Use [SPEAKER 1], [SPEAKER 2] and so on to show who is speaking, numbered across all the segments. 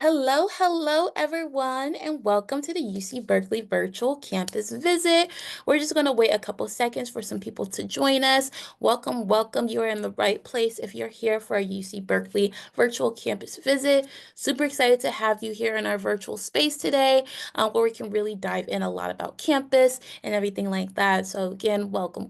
[SPEAKER 1] Hello, everyone, and welcome to the UC Berkeley virtual campus visit. We're just going to wait a couple seconds for some people to join us. Welcome. You are in the right place if you're here for our UC Berkeley virtual campus visit. Super excited to have you here in our virtual space today, where we can really dive in a lot about campus and everything like that. So again, welcome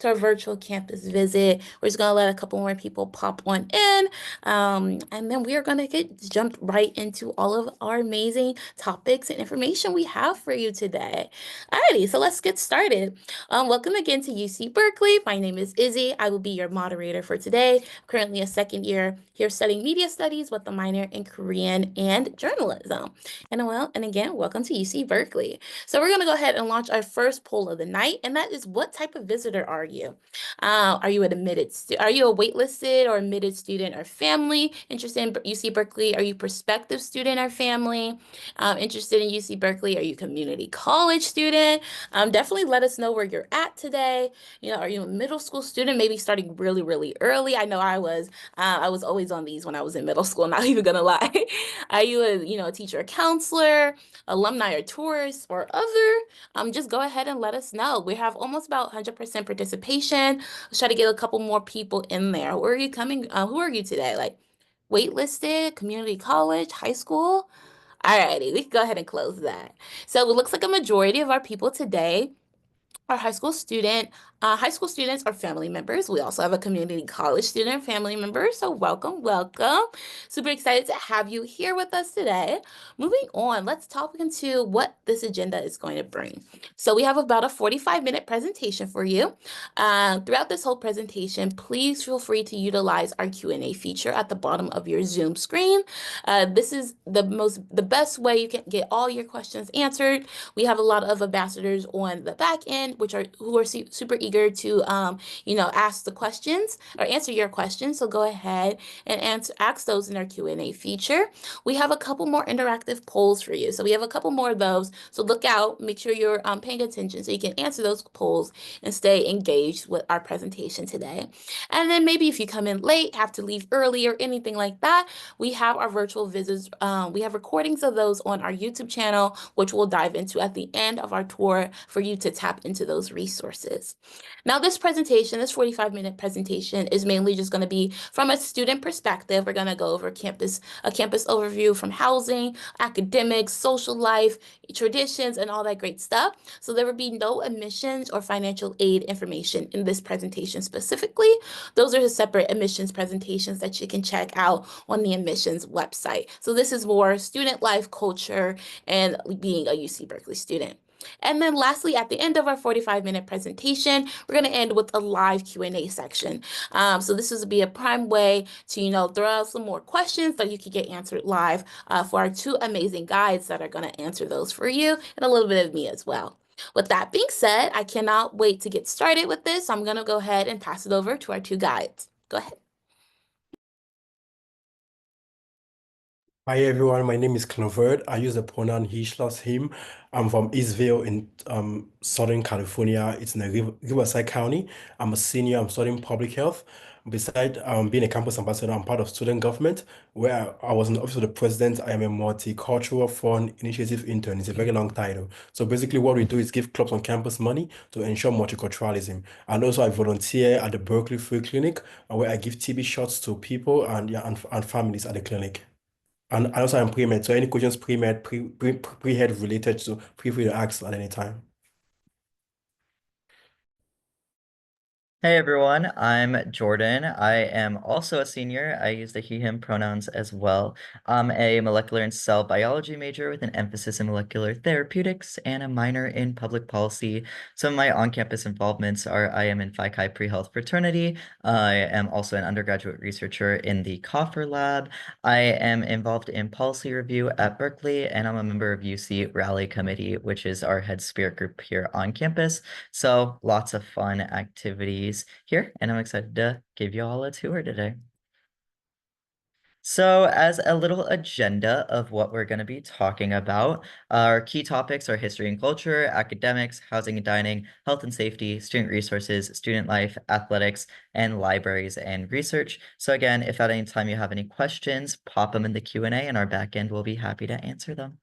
[SPEAKER 1] to our virtual campus visit. We're just going to let a couple more people pop on in. And then we are going to get jumped right into all of our amazing topics and information we have for you today. Alrighty, so let's get started. Welcome again to UC Berkeley. My name is Izzy. I will be your moderator for today. Currently a second year here studying media studies with a minor in Korean and journalism. And again, welcome to UC Berkeley. So we're going to go ahead and launch our first poll of the night, and that is, what type of visitor are you? Are you are you a waitlisted or admitted student or family interested in UC Berkeley? Are you prospective student or family interested in UC Berkeley? Are you community college student? Definitely let us know where you're at today. Are you a middle school student? Maybe starting really early. I know I was. I was always on these when I was in middle school. Not even gonna lie. Are you a teacher, or counselor, alumni, or tourist, or other? Just go ahead and let us know. We have almost about 100% participation. Let's try to get a couple more people in there. Where are you coming? Who are you today? Like waitlisted, community college, high school? Alrighty, we can go ahead and close that. So it looks like a majority of our people today are high school students or family members. We also have a community college student and family member. So welcome. Super excited to have you here with us today. Moving on, let's talk into what this agenda is going to bring. So we have about a 45-minute presentation for you. Throughout this whole presentation, please feel free to utilize our Q&A feature at the bottom of your Zoom screen. This is the best way you can get all your questions answered. We have a lot of ambassadors on the back end, who are super eager to ask the questions or answer your questions. So go ahead and ask those in our Q&A feature. We have a couple more interactive polls for you. So we have a couple more of those. So look out, make sure you're paying attention so you can answer those polls and stay engaged with our presentation today. And then maybe if you come in late, have to leave early or anything like that, we have our virtual visits. We have recordings of those on our YouTube channel, which we'll dive into at the end of our tour for you to tap into those resources. Now, this 45-minute presentation, is mainly just going to be from a student perspective. We're going to go over a campus overview from housing, academics, social life, traditions, and all that great stuff. So there will be no admissions or financial aid information in this presentation specifically. Those are the separate admissions presentations that you can check out on the admissions website. So this is more student life, culture, and being a UC Berkeley student. And then lastly, at the end of our 45-minute presentation, we're going to end with a live Q&A section. So this will be a prime way to, throw out some more questions that you can get answered live for our two amazing guides that are going to answer those for you, and a little bit of me as well. With that being said, I cannot wait to get started with this. I'm going to go ahead and pass it over to our two guides. Go ahead.
[SPEAKER 2] Hi everyone, my name is Klutvert. I use the pronoun he/him. I'm from Eastville in Southern California. It's in the Riverside County. I'm a senior. I'm studying public health. Besides being a campus ambassador, I'm part of student government, where I was in the office of the president. I am a multicultural foreign initiative intern. It's a very long title. So basically, what we do is give clubs on campus money to ensure multiculturalism. And also, I volunteer at the Berkeley Free Clinic, where I give TB shots to people and yeah, and families at the clinic. And also I'm pre-med, so any questions pre-med, pre-head related, so feel free to ask at any time.
[SPEAKER 3] Hey everyone, I'm Jordan. I am also a senior. I use the he, him pronouns as well. I'm a molecular and cell biology major with an emphasis in molecular therapeutics and a minor in public policy. Some of my on-campus involvements are I am in Phi Chi Pre-Health Fraternity. I am also an undergraduate researcher in the Coffer Lab. I am involved in policy review at Berkeley, and I'm a member of UC Rally Committee, which is our head spirit group here on campus. So lots of fun activities here, and I'm excited to give you all a tour today. So, as a little agenda of what we're going to be talking about, our key topics are history and culture, academics, housing and dining, health and safety, student resources, student life, athletics, and libraries and research. So again, if at any time you have any questions, pop them in the Q&A and our back end will be happy to answer them.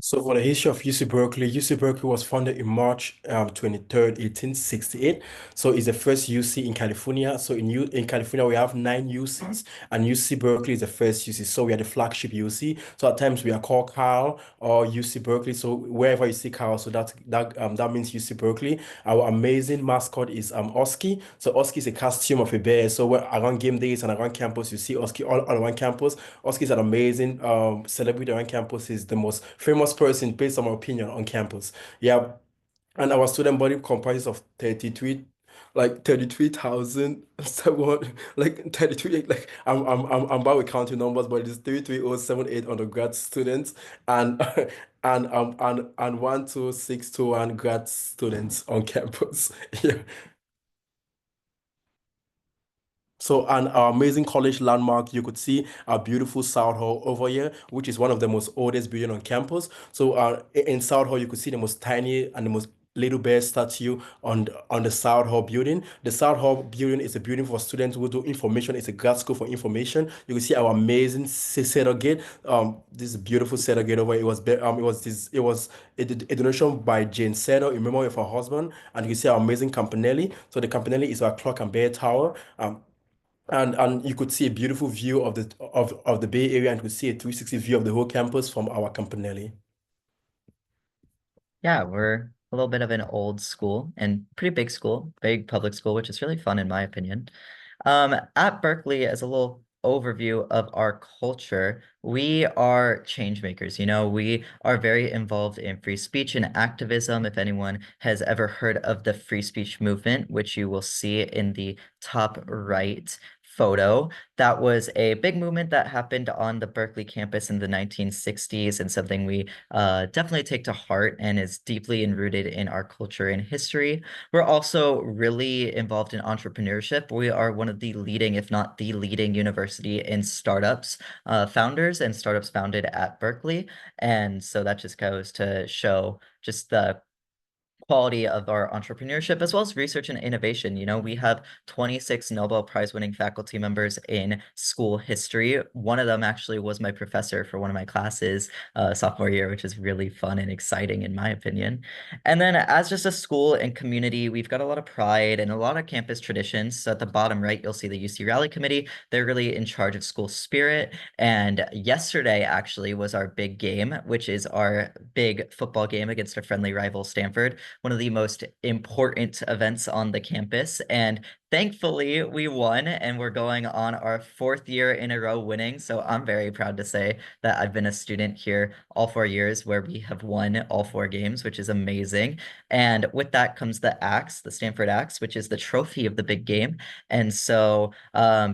[SPEAKER 2] So for the history of UC Berkeley was founded in March 23rd, 1868. So it's the first UC in California. So in California, we have nine UCs, and UC Berkeley is the first UC. So we are the flagship UC. So at times we are called Carl or UC Berkeley. So wherever you see Carl, so that means UC Berkeley. Our amazing mascot is Oski. So Oski is a costume of a bear. So around game days and around campus, you see Oski all around campus. Oski is an amazing celebrity around campus. He's the most famous person based on my opinion on campus. Yeah, and our student body comprises of 33 like 33,000 someone like 33 like I'm bad with counting numbers, but it's 33078 undergrad students and and 12621 grad students on campus. Yeah. So, and our amazing college landmark, you could see our beautiful South Hall over here, which is one of the most oldest building on campus. So, in South Hall, you could see the most tiny and the most little bear statue on the South Hall building. The South Hall building is a building for students who do information. It's a grad school for information. You can see our amazing Cedar Gate. This is a beautiful Cedar Gate over here. It was a donation by Jane Cedar in memory of her husband. And you can see our amazing Campanelli. So the Campanelli is our clock and bear tower. And you could see a beautiful view of the Bay Area, and you could see a 360 view of the whole campus from our Campanelli.
[SPEAKER 3] Yeah, we're a little bit of an old school and pretty big school, big public school, which is really fun in my opinion. At Berkeley, as a little overview of our culture, we are change makers. You know, we are very involved in free speech and activism. If anyone has ever heard of the free speech movement, which you will see in the top right photo, that was a big movement that happened on the Berkeley campus in the 1960s and something we definitely take to heart and is deeply enrooted in our culture and history. We're also really involved in entrepreneurship. We are one of the leading, if not the leading university in startups, founders and startups founded at Berkeley. And so that just goes to show just the quality of our entrepreneurship as well as research and innovation. You know, we have 26 Nobel Prize winning faculty members in school history. One of them actually was my professor for one of my classes sophomore year, which is really fun and exciting in my opinion. And then as just a school and community, we've got a lot of pride and a lot of campus traditions. So at the bottom right, you'll see the UC Rally Committee. They're really in charge of school spirit. And yesterday actually was our big game, which is our big football game against a friendly rival, Stanford, one of the most important events on the campus. And thankfully, we won, and we're going on our fourth year in a row winning. So I'm very proud to say that I've been a student here all 4 years where we have won all four games, which is amazing. And with that comes the axe, the Stanford axe, which is the trophy of the big game. And so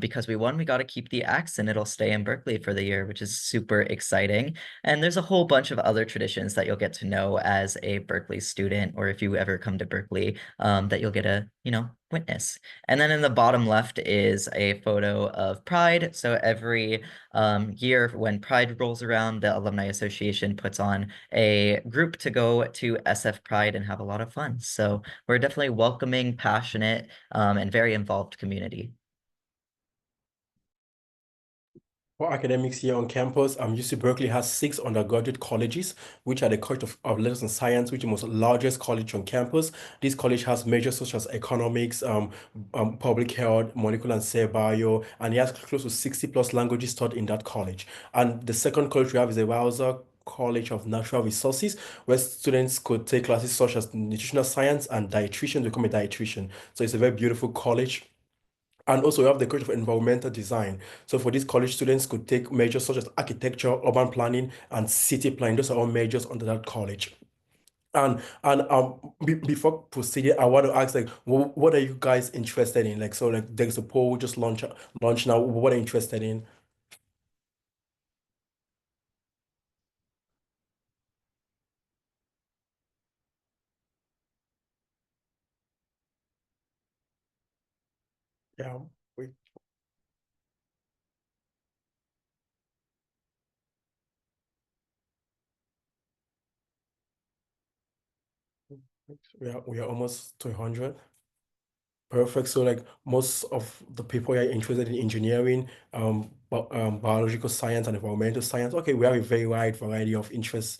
[SPEAKER 3] because we won, we got to keep the axe and it'll stay in Berkeley for the year, which is super exciting. And there's a whole bunch of other traditions that you'll get to know as a Berkeley student, or if you ever come to Berkeley, that you'll get to, witness. And then in the bottom left is a photo of Pride. So every year when Pride rolls around, the Alumni Association puts on a group to go to SF Pride and have a lot of fun. So we're definitely welcoming, passionate, and very involved community.
[SPEAKER 2] For academics here on campus, UC Berkeley has six undergraduate colleges, which are the College of Letters and Science, which is the most largest college on campus. This college has majors such as economics, public health, molecular and cell bio, and it has close to 60 plus languages taught in that college. And the second college we have is the Wowzer College of Natural Resources, where students could take classes such as nutritional science and dietitian to become a dietitian. So it's a very beautiful college. And also, we have the College of Environmental Design. So, for these college students, could take majors such as architecture, urban planning, and city planning. Those are all majors under that college. And before proceeding, I want to ask like, what are you guys interested in? Like, so like, there's a poll just launch now. What are you interested in? Yeah. We are almost to 100. Perfect. So like most of the people are interested in engineering, biological science and environmental science. Okay, we have a very wide variety of interests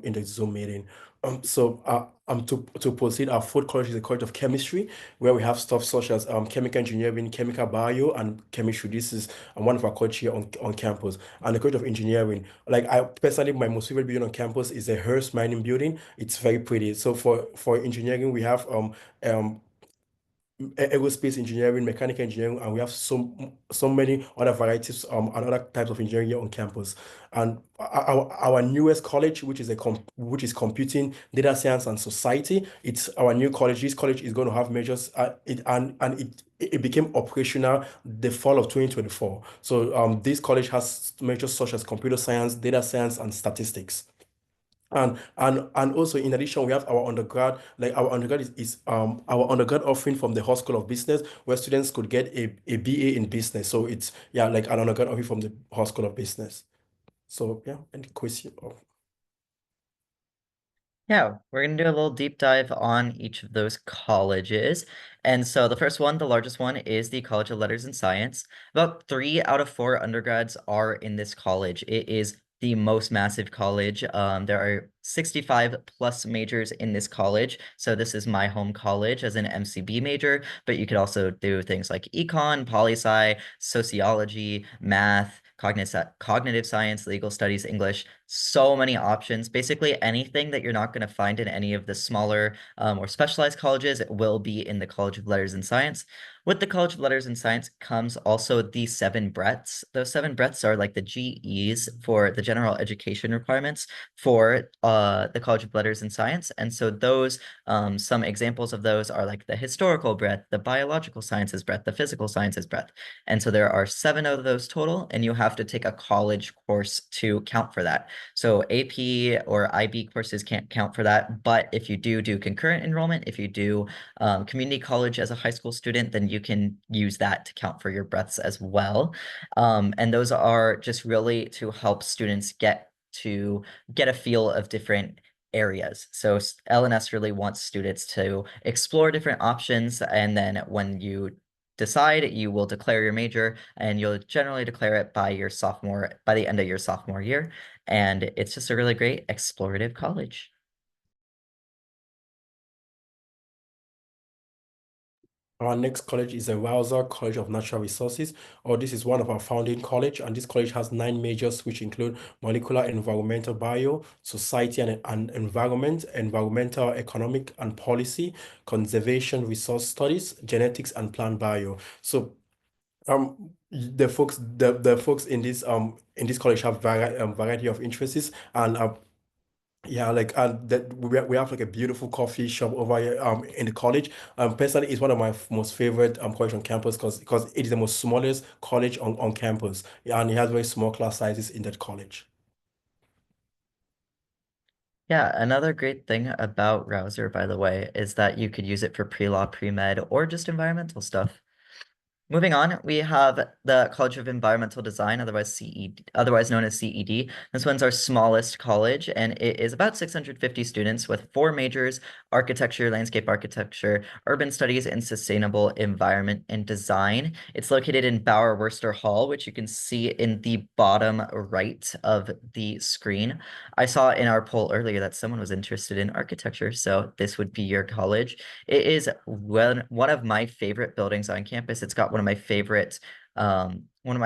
[SPEAKER 2] in the Zoom meeting. To proceed, our fourth college is a college of chemistry, where we have stuff such as chemical engineering, chemical bio, and chemistry. This is one of our college here on campus. And the college of engineering, like I personally, my most favorite building on campus is the Hearst Mining Building. It's very pretty. So for engineering, we have um aerospace engineering, mechanical engineering, and we have so many other varieties and other types of engineering here on campus. And our newest college, which is computing, data science, and society, it's our new college. This college is going to have majors it became operational the fall of 2024. So this college has majors such as computer science, data science, and statistics. And also in addition, we have our undergrad. Like our undergrad is our undergrad offering from the High School of Business, where students could get a BA in business. So it's yeah, like an undergrad offering from the High School of Business. So yeah, any question? Oh.
[SPEAKER 3] Yeah, we're going to do a little deep dive on each of those colleges. And so the first one, the largest one, is the College of Letters and Science. About 3 out of 4 undergrads are in this college. It is the most massive college. There are 65 plus majors in this college. So this is my home college as an MCB major, but you could also do things like econ, poli-sci, sociology, math, cognitive science, legal studies, English, so many options. Basically, anything that you're not going to find in any of the smaller or specialized colleges will be in the College of Letters and Science. With the College of Letters and Science comes also the 7 breadths. Those 7 breadths are like the GEs for the general education requirements for the College of Letters and Science. And so those, some examples of those are like the historical breadth, the biological sciences breadth, the physical sciences breadth. And so there are 7 of those total, and you have to take a college course to count for that. So AP or IB courses can't count for that. But if you do concurrent enrollment, if you do community college as a high school student, then you can use that to count for your breadths as well. And those are just really to help students get a feel of different areas. So LNS really wants students to explore different options, and then when you decide, you will declare your major, and you'll generally declare it by the end of your sophomore year. And it's just a really great explorative college.
[SPEAKER 2] Our next college is the Wowzer College of Natural Resources, or this is one of our founding college, and this college has 9 majors, which include molecular environmental bio, society and environment, environmental economic and policy, conservation resource studies, genetics, and plant bio. So the folks in this college have variety of interests and yeah, like that we have like a beautiful coffee shop over here in the college. Personally, it's one of my most favorite college on campus because it is the most smallest college on campus. Yeah, and it has very small class sizes in that college.
[SPEAKER 3] Yeah, another great thing about Rouser, by the way, is that you could use it for pre-law, pre-med, or just environmental stuff. Moving on, we have the College of Environmental Design, otherwise known as CED. This one's our smallest college, and it is about 650 students with 4 majors: architecture, landscape architecture, urban studies, and sustainable environment and design. It's located in Bauer Worcester Hall, which you can see in the bottom right of the screen. I saw in our poll earlier that someone was interested in architecture, so this would be your college. It is one of my favorite buildings on campus. It's got one of my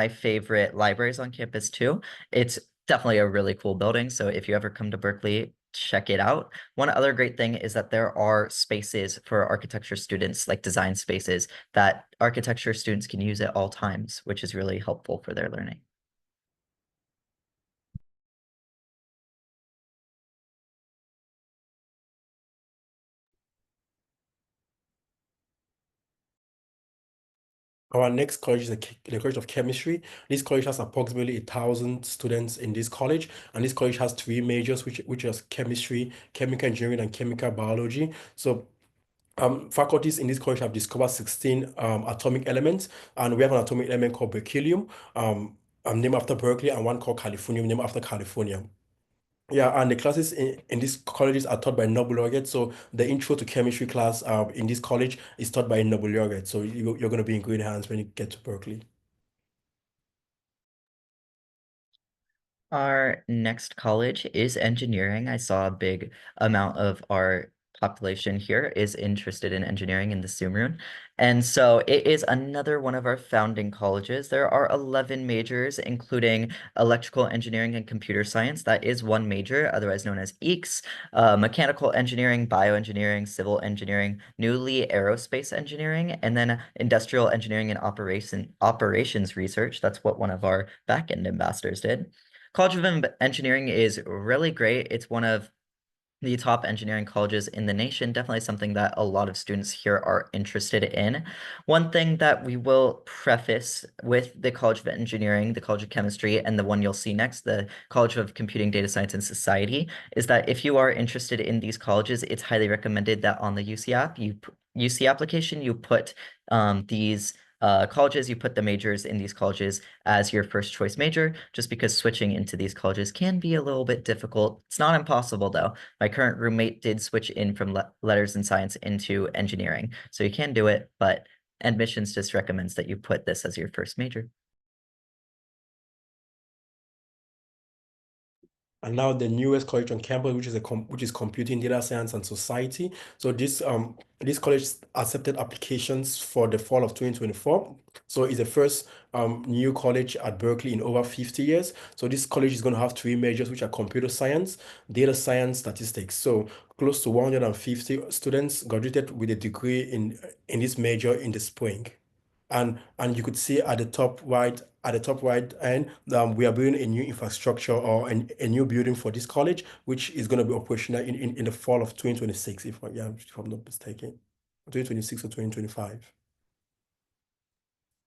[SPEAKER 3] favorite libraries on campus too. It's definitely a really cool building. So if you ever come to Berkeley, check it out. One other great thing is that there are spaces for architecture students, like design spaces, that architecture students can use at all times, which is really helpful for their learning.
[SPEAKER 2] Our next college is the College of Chemistry. This college has approximately 1,000 students in this college, and this college has 3 majors, which is chemistry, chemical engineering, and chemical biology. So faculties in this college have discovered 16 atomic elements, and we have an atomic element called berkelium, named after Berkeley, and one called californium, named after California. Yeah, and the classes in these colleges are taught by Nobel laureates. So the intro to chemistry class in this college is taught by a Nobel laureate. So you're going to be in good hands when you get to Berkeley.
[SPEAKER 3] Our next college is engineering. I saw a big amount of our population here is interested in engineering in the Sumrun. And so it is another one of our founding colleges. There are 11 majors, including electrical engineering and computer science. That is one major, otherwise known as EECS, mechanical engineering, bioengineering, civil engineering, newly aerospace engineering, and then industrial engineering and operations research. That's what one of our back-end ambassadors did. College of Engineering is really great. It's one of the top engineering colleges in the nation, definitely something that a lot of students here are interested in. One thing that we will preface with the College of Engineering, the College of Chemistry, and the one you'll see next, the College of Computing, Data Science, and Society, is that if you are interested in these colleges, it's highly recommended that on the UC app, UC application, you put these colleges, you put the majors in these colleges as your first choice major, just because switching into these colleges can be a little bit difficult. It's not impossible though. My current roommate did switch in from letters and science into engineering, so you can do it, but admissions just recommends that you put this as your first major.
[SPEAKER 2] And now the newest college on campus, which is computing, data science, and society. So this college accepted applications for the fall of 2024. So it's the first new college at Berkeley in over 50 years. So this college is going to have three majors, which are computer science, data science, statistics. So close to 150 students graduated with a degree in this major in the spring. And you could see at the top right end, we are building a new infrastructure or a new building for this college, which is going to be operational in the fall of 2026, if I'm not mistaken, 2026 or 2025.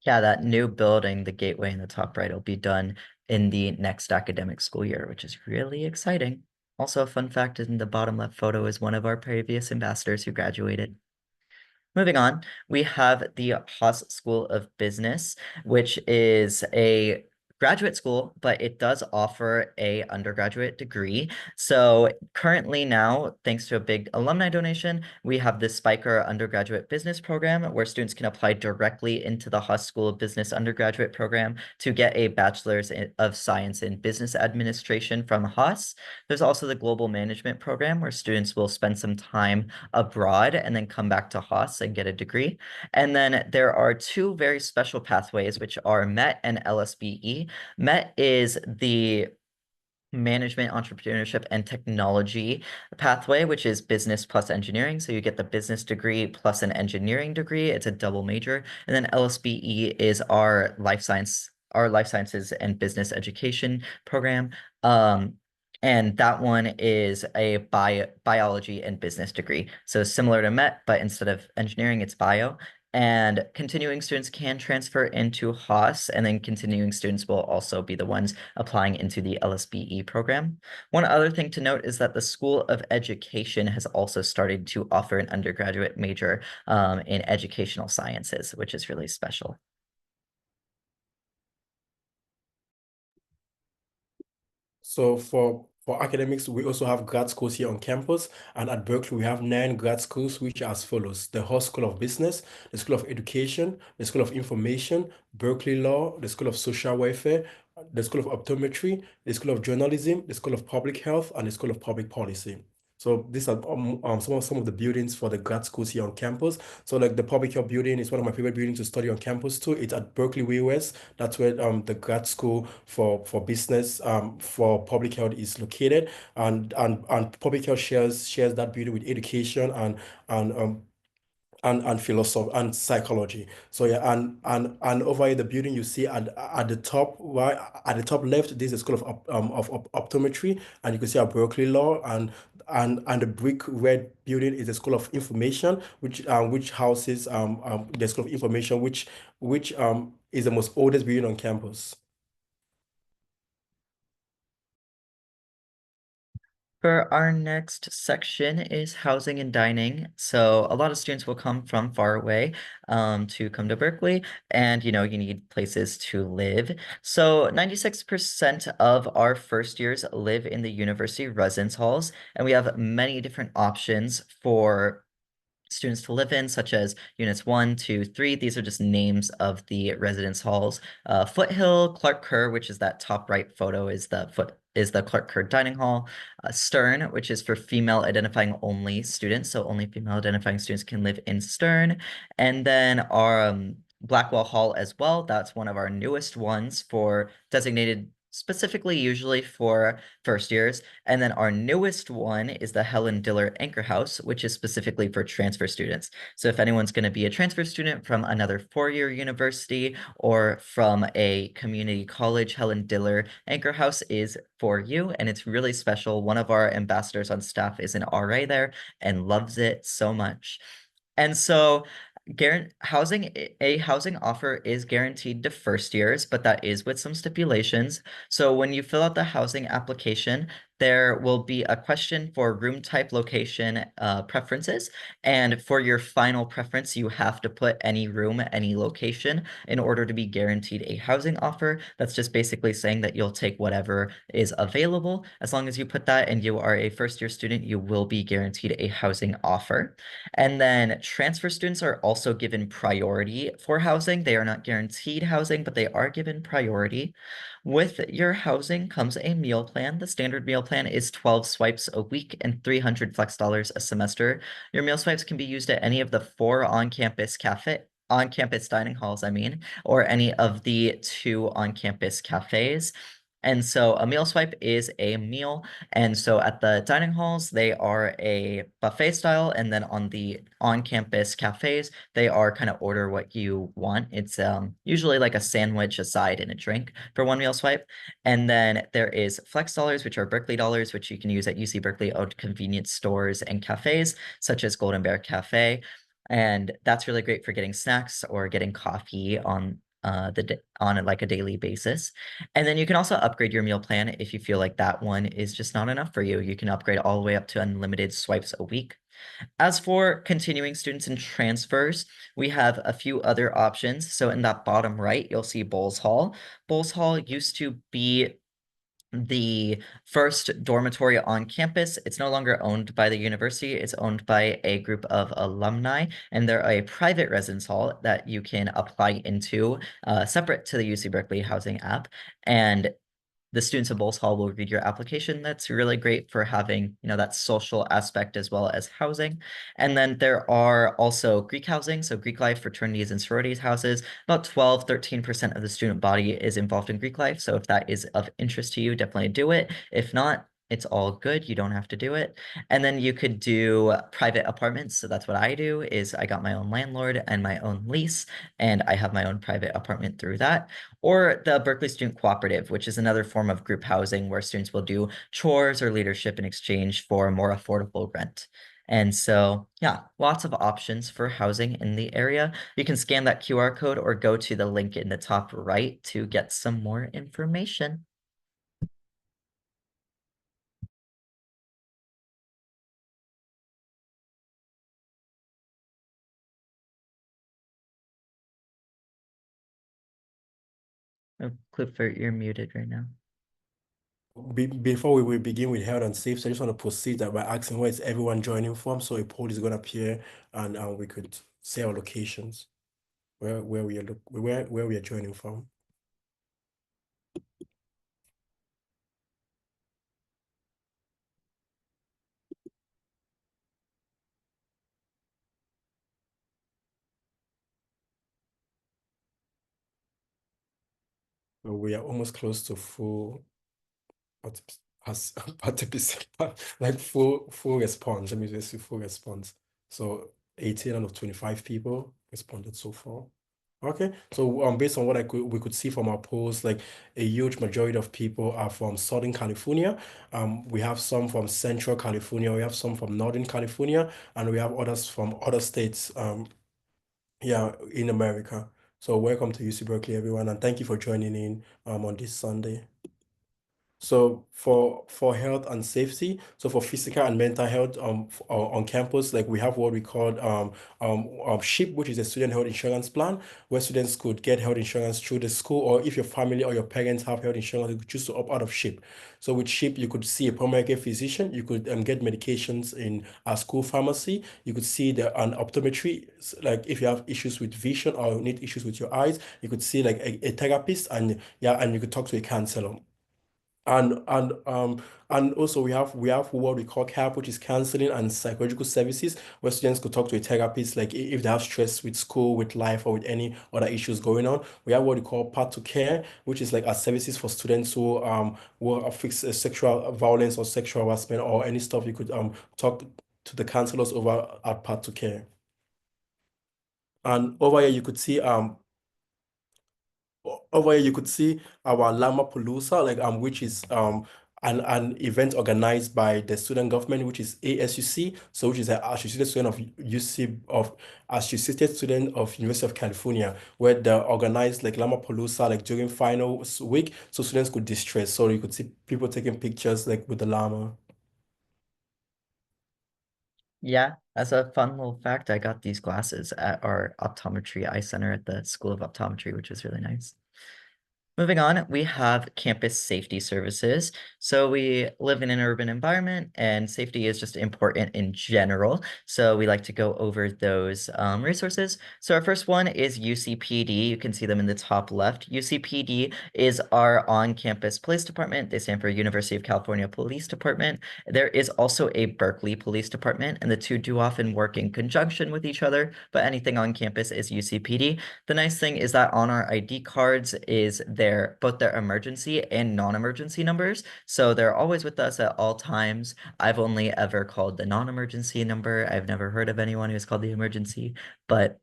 [SPEAKER 3] Yeah, that new building, the gateway in the top right, will be done in the next academic school year, which is really exciting. Also, a fun fact in the bottom left photo is one of our previous ambassadors who graduated. Moving on, we have the Haas School of Business, which is a graduate school, but it does offer a undergraduate degree. So currently now, thanks to a big alumni donation, we have the Spiker undergraduate business program where students can apply directly into the Haas School of Business undergraduate program to get a bachelor's of science in business administration from Haas. There's also the global management program where students will spend some time abroad and then come back to Haas and get a degree. And then there are two very special pathways, which are MET and LSBE. MET is the management, entrepreneurship, and technology pathway, which is business plus engineering. So you get the business degree plus an engineering degree. It's a double major. And then LSBE is our life sciences and business education program. And that one is a biology and business degree. So similar to MET, but instead of engineering, it's bio. And continuing students can transfer into Haas, and then continuing students will also be the ones applying into the LSBE program. One other thing to note is that the School of Education has also started to offer an undergraduate major in educational sciences, which is really special.
[SPEAKER 2] So for academics, we also have grad schools here on campus, and at Berkeley we have 9 grad schools, which are as follows: the Hall School of Business, the School of Education, the School of Information, Berkeley Law, the School of Social Welfare, the School of Optometry, the School of Journalism, the School of Public Health, and the School of Public Policy. So these are some of the buildings for the grad schools here on campus. So like the Public Health building is one of my favorite buildings to study on campus too. It's at Berkeley Way West. That's where the grad school for business for public health is located, and public health shares that building with education and um and philosophy and psychology. So yeah, and over here the building you see at the top right at the top left, this is the School of Optometry, and you can see our Berkeley Law, and the brick red building is the School of Information, which houses the School of Information, which is the most oldest building on campus.
[SPEAKER 3] For our next section is housing and dining. So a lot of students will come from far away to come to Berkeley, and you need places to live. So 96% of our first years live in the university residence halls, and we have many different options for students to live in, such as units 1, 2, 3. These are just names of the residence halls. Foothill, Clark Kerr, which is that top right photo, is the Clark Kerr dining hall. Stern, which is for female identifying only students, so only female identifying students can live in Stern. And then our Blackwell Hall as well. That's one of our newest ones for designated specifically usually for first years. And then our newest one is the Helen Diller Anchor House, which is specifically for transfer students. So if anyone's going to be a transfer student from another four-year university or from a community college, Helen Diller Anchor House is for you, and it's really special. One of our ambassadors on staff is an RA there and loves it so much. And so a housing offer is guaranteed to first years, but that is with some stipulations. So when you fill out the housing application, there will be a question for room type, location, preferences. And for your final preference, you have to put any room, any location in order to be guaranteed a housing offer. That's just basically saying that you'll take whatever is available. As long as you put that and you are a first year student, you will be guaranteed a housing offer. And then transfer students are also given priority for housing. They are not guaranteed housing, but they are given priority. With your housing comes a meal plan. The standard meal plan is 12 swipes a week and 300 flex dollars a semester. Your meal swipes can be used at any of the four on-campus dining halls, or any of the two on-campus cafes. And so a meal swipe is a meal. And so at the dining halls, they are a buffet style. And then on the on-campus cafes, they are kind of order what you want. It's usually like a sandwich, a side, and a drink for one meal swipe. And then there is flex dollars, which are Berkeley dollars, which you can use at UC Berkeley owned convenience stores and cafes, such as Golden Bear Cafe. And that's really great for getting snacks or getting coffee on like a daily basis. And then you can also upgrade your meal plan if you feel like that one is just not enough for you. You can upgrade all the way up to unlimited swipes a week. As for continuing students and transfers, we have a few other options. So in that bottom right, you'll see Bowles Hall. Bowles Hall used to be the first dormitory on campus. It's no longer owned by the university. It's owned by a group of alumni, and they're a private residence hall that you can apply into separate to the UC Berkeley housing app. And the students of Bowles Hall will read your application. That's really great for having, that social aspect as well as housing. And then there are also Greek housing, so Greek life, fraternities, and sororities houses. About 12, 13% of the student body is involved in Greek life. So if that is of interest to you, definitely do it. If not, it's all good. You don't have to do it. And then you could do private apartments. So that's what I do is I got my own landlord and my own lease, and I have my own private apartment through that. Or the Berkeley Student Cooperative, which is another form of group housing where students will do chores or leadership in exchange for more affordable rent. And so, yeah, lots of options for housing in the area. You can scan that QR code or go to the link in the top right to get some more information. Oh, Klutvert, you're muted right now.
[SPEAKER 2] Before we begin with health and safety, I just want to proceed that by asking where is everyone joining from. So a poll is going to appear, and we could say our locations where we are where we are joining from. So we are almost close to full participation, like full response. Let me just see full response. So 18 out of 25 people responded so far. Okay, so based on what we could see from our polls, like a huge majority of people are from Southern California. We have some from Central California, we have some from Northern California, and we have others from other states, yeah, in America. So welcome to UC Berkeley, everyone, and thank you for joining in on this Sunday. So for health and safety, so for physical and mental health on campus, like we have what we call SHIP, which is a student health insurance plan, where students could get health insurance through the school, or if your family or your parents have health insurance, you could choose to opt out of SHIP. So with SHIP, you could see a primary care physician, you could get medications in a school pharmacy, you could see an optometry, like if you have issues with vision or need issues with your eyes, you could see like a therapist, and yeah, and you could talk to a counselor. And and um and also we have what we call CAP, which is counseling and psychological services, where students could talk to a therapist, like if they have stress with school, with life, or with any other issues going on. We have what we call Path to Care, which is like our services for students who are fixed sexual violence or sexual harassment or any stuff. You could talk to the counselors over at Path to Care. And over here you could see our Llama Palooza, like which is an event organized by the student government, which is ASUC, so which is an associated student of University of California, where they organized like Llama Palooza like during finals week, so students could distress. So you could see people taking pictures like with the llama.
[SPEAKER 3] Yeah, as a fun little fact, I got these glasses at our optometry eye center at the School of Optometry, which was really nice. Moving on, we have campus safety services. So we live in an urban environment and safety is just important in general. So we like to go over those resources. So our first one is UCPD. You can see them in the top left. UCPD is our on-campus police department. They stand for University of California Police Department. There is also a Berkeley Police Department, and the two do often work in conjunction with each other, but anything on campus is UCPD. The nice thing is that on our ID cards is both their emergency and non-emergency numbers. So they're always with us at all times. I've only ever called the non-emergency number. I've never heard of anyone who's called the emergency, but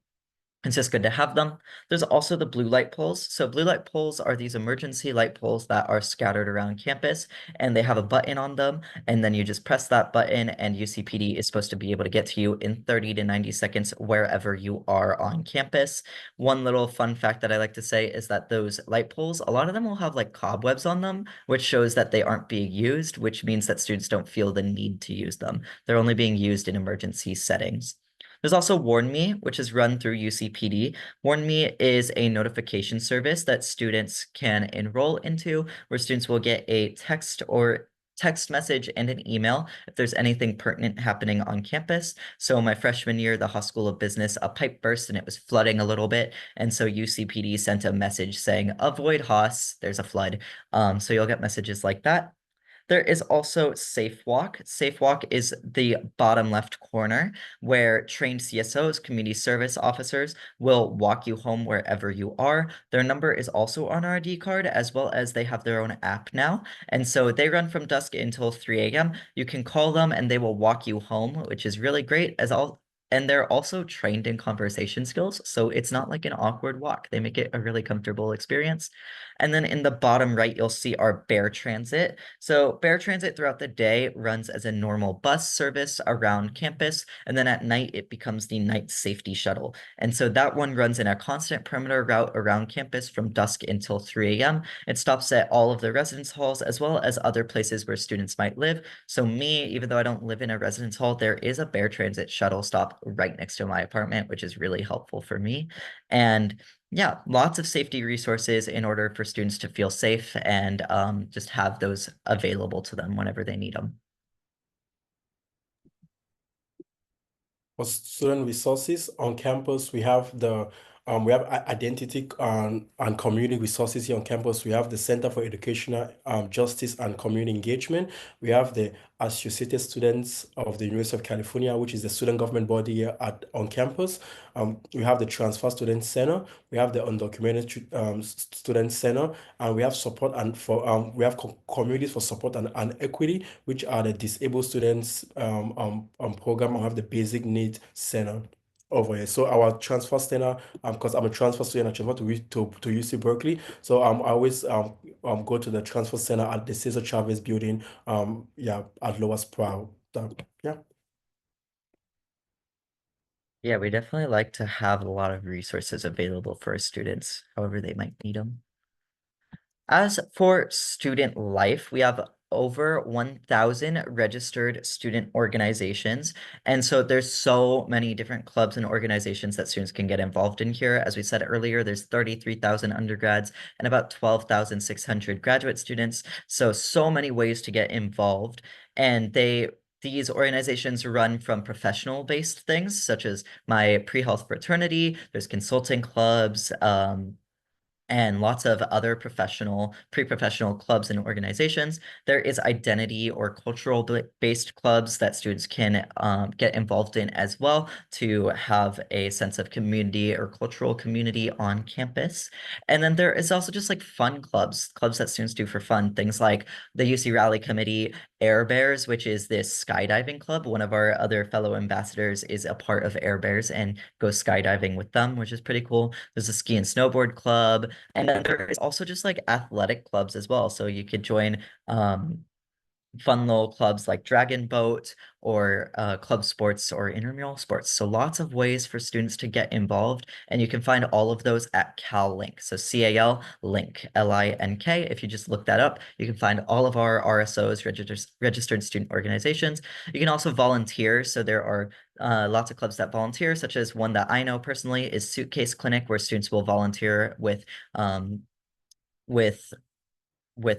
[SPEAKER 3] it's just good to have them. There's also the blue light poles. So blue light poles are these emergency light poles that are scattered around campus, and they have a button on them. And then you just press that button and UCPD is supposed to be able to get to you in 30 to 90 seconds wherever you are on campus. One little fun fact that I like to say is that those light poles, a lot of them will have like cobwebs on them, which shows that they aren't being used, which means that students don't feel the need to use them. They're only being used in emergency settings. There's also Warn Me, which is run through UCPD. Warn Me is a notification service that students can enroll into, where students will get a text message and an email if there's anything pertinent happening on campus. So my freshman year, the Haas School of Business, a pipe burst and it was flooding a little bit. And so UCPD sent a message saying, avoid Haas, there's a flood. So you'll get messages like that. There is also Safe Walk. Safe Walk is the bottom left corner where trained CSOs, community service officers, will walk you home wherever you are. Their number is also on our ID card, as well as they have their own app now. And so they run from dusk until 3 a.m. You can call them and they will walk you home, which is really great and they're also trained in conversation skills, so it's not like an awkward walk. They make it a really comfortable experience. And then in the bottom right, you'll see our Bear Transit. So Bear Transit throughout the day runs as a normal bus service around campus, and then at night it becomes the night safety shuttle. And so that one runs in a constant perimeter route around campus from dusk until 3 a.m. It stops at all of the residence halls as well as other places where students might live. So me, even though I don't live in a residence hall, there is a Bear Transit shuttle stop right next to my apartment, which is really helpful for me. And yeah, lots of safety resources in order for students to feel safe and just have those available to them whenever they need them.
[SPEAKER 2] For student resources on campus, we have identity and community resources here on campus. We have the Center for Educational Justice and Community Engagement. We have the Associated Students of the University of California, which is the student government body here on campus. We have the Transfer Student Center. We have the Undocumented Student Center, and we have support and for we have communities for support and equity, which are the disabled students program. I have the basic needs center over here. So our transfer center, because I'm a transfer student, I transfer to UC Berkeley. So I always go to the transfer center at the Cesar Chavez building, yeah, at Lower Sproul. Yeah.
[SPEAKER 3] Yeah, we definitely like to have a lot of resources available for our students, however they might need them. As for student life, we have over 1,000 registered student organizations. And so there's so many different clubs and organizations that students can get involved in here. As we said earlier, there's 33,000 undergrads and about 12,600 graduate students. So many ways to get involved. And these organizations run from professional-based things, such as my pre-health fraternity, there's consulting clubs, and lots of other pre-professional clubs and organizations. There is identity or cultural based clubs that students can get involved in as well to have a sense of community or cultural community on campus. And then there is also just like fun clubs that students do for fun, things like the UC Rally Committee, Air Bears, which is this skydiving club. One of our other fellow ambassadors is a part of Air Bears and goes skydiving with them, which is pretty cool. There's a ski and snowboard club. And then there is also just like athletic clubs as well. So you could join fun little clubs like Dragon Boat or club sports or intramural sports. So lots of ways for students to get involved. And you can find all of those at Cal Link. So CAL Link, LINK. If you just look that up, you can find all of our RSOs, registered student organizations. You can also volunteer. So there are lots of clubs that volunteer, such as one that I know personally is Suitcase Clinic, where students will volunteer um, with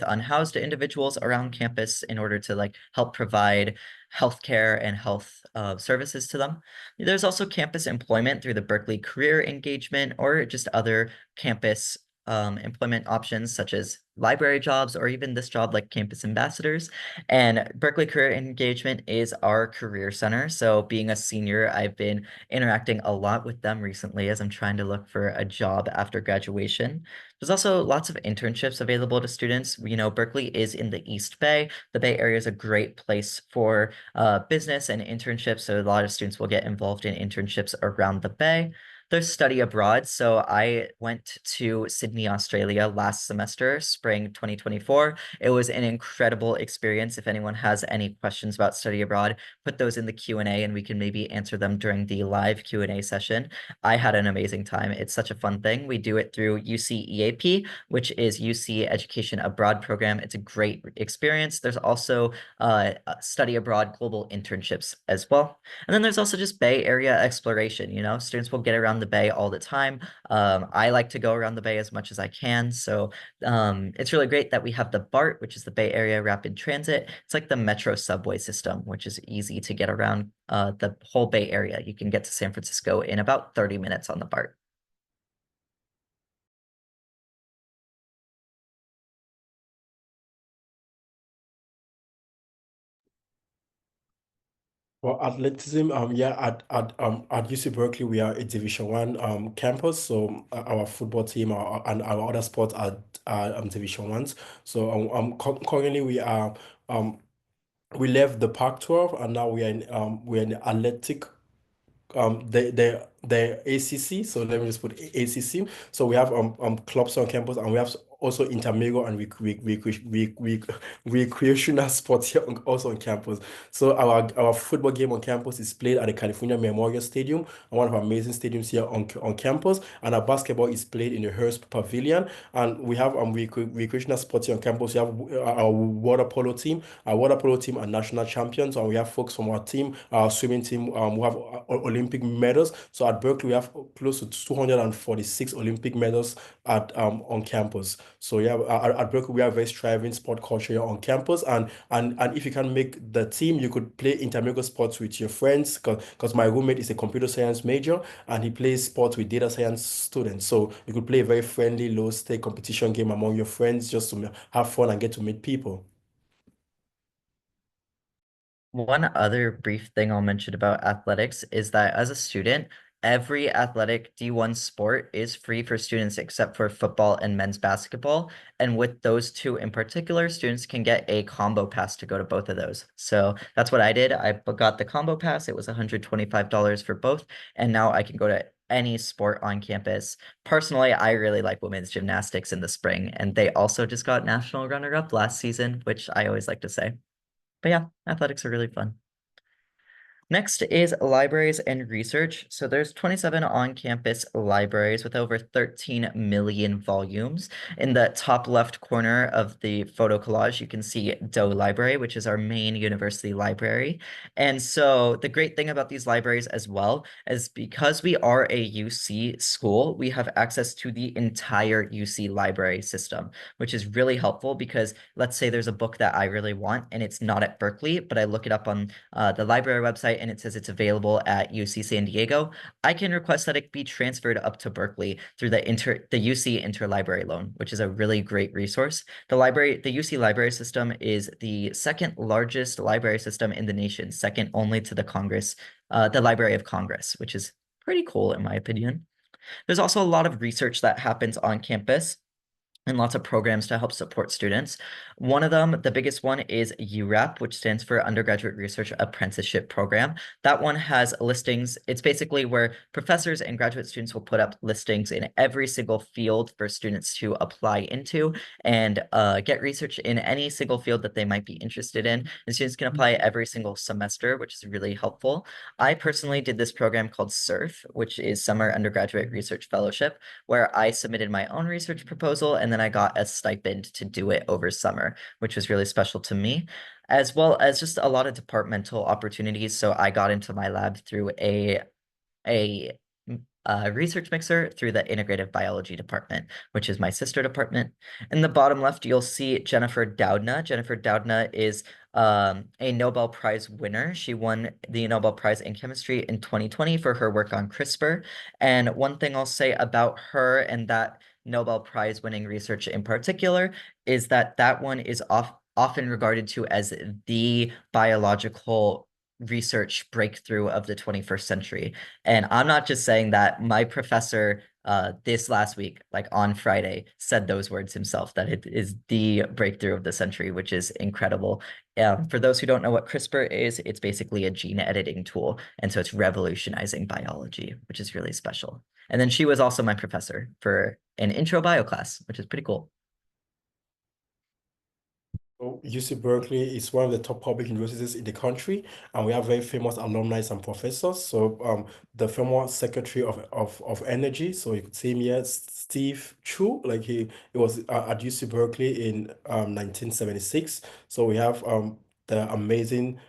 [SPEAKER 3] unhoused individuals around campus in order to like help provide healthcare and health services to them. There's also campus employment through the Berkeley Career Engagement or just other campus employment options such as library jobs or even this job like campus ambassadors. And Berkeley Career Engagement is our career center. So being a senior, I've been interacting a lot with them recently as I'm trying to look for a job after graduation. There's also lots of internships available to students. You know, Berkeley is in the East Bay. The Bay Area is a great place for business and internships. So a lot of students will get involved in internships around the Bay. There's study abroad. So I went to Sydney, Australia last semester, spring 2024. It was an incredible experience. If anyone has any questions about study abroad, put those in the Q&A and we can maybe answer them during the live Q&A session. I had an amazing time. It's such a fun thing. We do it through UC EAP, which is UC Education Abroad program. It's a great experience. There's also study abroad global internships as well. And then there's also just Bay Area exploration. You know, students will get around the Bay all the time. I like to go around the Bay as much as I can. So it's really great that we have the BART, which is the Bay Area Rapid Transit. It's like the metro subway system, which is easy to get around the whole Bay Area. You can get to San Francisco in about 30 minutes on the BART.
[SPEAKER 2] Well, athleticism, yeah, at UC Berkeley, we are a Division One campus. So our football team and our other sports are Division Ones. So currently um we left the Pac-12 and now we're in the athletic the ACC. So let me just put ACC. So we have clubs on campus and we have also intramural and recreational sports here also on campus. So our football game on campus is played at the California Memorial Stadium, one of our amazing stadiums here on campus. And our basketball is played in the Hearst Pavilion. And we have recreational sports here on campus. We have our water polo team. Our water polo team are national champions, and we have folks from our team, our swimming team, who have Olympic medals. So at Berkeley, we have close to 246 Olympic medals at on campus. So yeah, at Berkeley, we have very thriving sport culture here on campus, and if you can make the team, you could play intramural sports with your friends. Because my roommate is a computer science major, and he plays sports with data science students. So you could play a very friendly, low-stake competition game among your friends just to have fun and get to meet people.
[SPEAKER 3] One other brief thing I'll mention about athletics is that as a student, every athletic D1 sport is free for students except for football and men's basketball. And with those two in particular, students can get a combo pass to go to both of those. So that's what I did. I got the combo pass. It was $125 for both. And now I can go to any sport on campus. Personally, I really like women's gymnastics in the spring, and they also just got national runner-up last season, which I always like to say. But yeah, athletics are really fun. Next is libraries and research. So there's 27 on-campus libraries with over 13 million volumes. In the top left corner of the photo collage, you can see Doe Library, which is our main university library. And so the great thing about these libraries as well is because we are a UC school, we have access to the entire UC library system, which is really helpful because let's say there's a book that I really want and it's not at Berkeley, but I look it up on the library website and it says it's available at UC San Diego, I can request that it be transferred up to Berkeley through the UC interlibrary loan, which is a really great resource. The UC library system is the second largest library system in the nation, second only to the Library of Congress, which is pretty cool in my opinion. There's also a lot of research that happens on campus and lots of programs to help support students. One of them, the biggest one, is URAP, which stands for Undergraduate Research Apprenticeship Program. That one has listings. It's basically where professors and graduate students will put up listings in every single field for students to apply into and get research in any single field that they might be interested in. And students can apply every single semester, which is really helpful. I personally did this program called SURF, which is Summer Undergraduate Research Fellowship, where I submitted my own research proposal and then I got a stipend to do it over summer, which was really special to me, as well as just a lot of departmental opportunities. So I got into my lab through a research mixer through the integrative biology department, which is my sister department. In the bottom left, you'll see Jennifer Doudna. Jennifer Doudna is a Nobel Prize winner. She won the Nobel Prize in Chemistry in 2020 for her work on CRISPR. And one thing I'll say about her and that Nobel Prize winning research in particular is that that one is often regarded to as the biological research breakthrough of the 21st century. And I'm not just saying that. My professor this last week, like on Friday, said those words himself, that it is the breakthrough of the century, which is incredible. For those who don't know what CRISPR is, it's basically a gene editing tool. And so it's revolutionizing biology, which is really special. And then she was also my professor for an intro bio class, which is pretty cool.
[SPEAKER 2] So UC Berkeley is one of the top public universities in the country, and we have very famous alumni and professors. So the former Secretary of Energy, so you could see him here, Steve Chu, like he was at UC Berkeley in 1976. So we have the amazing